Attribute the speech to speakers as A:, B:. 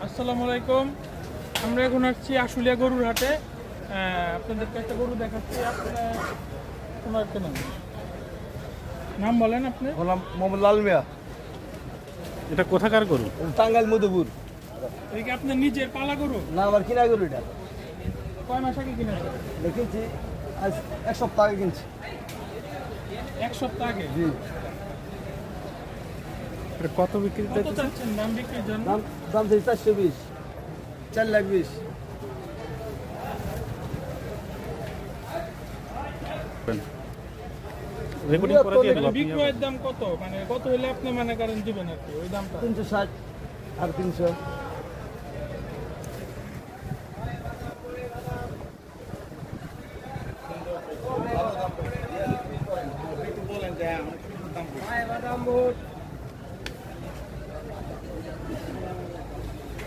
A: আসসালামু আলাইকুম। আমরা এখন আসছি আশুলিয়া গরুর হাটে। আপনাদেরকে একটা গরু দেখাচ্ছি। আপনার একটা নাম বলেন আপনি?
B: নাম মোহাম্মদ লাল মিয়া।
C: এটা কোথাকার গরু?
B: টাঙ্গাইল মধুপুর।
A: এই কি আপনার নিজের পালা গরু?
B: না, আমার কিনা গরু এটা।
A: কয় মাস আগে কিনেছেন?
B: কিনছি আজ এক সপ্তাহ আগে কিনছি।
A: এক সপ্তাহ আগে।
B: জি।
C: এটা কত বিক্রি
A: কত
C: চাইতেছেন?
A: চাচ্ছেন দাম বিক্রির জন্য?
B: দাম চাই 420, 4,20,000।
C: রেকর্ডিং করে দিয়ে দেবো আপনি।
A: বিক্রয়ের দাম কত? মানে কত হলে আপনি মনে করেন দিবেন আর কি ওই দামটা?
B: 360 আর 300।
A: দাম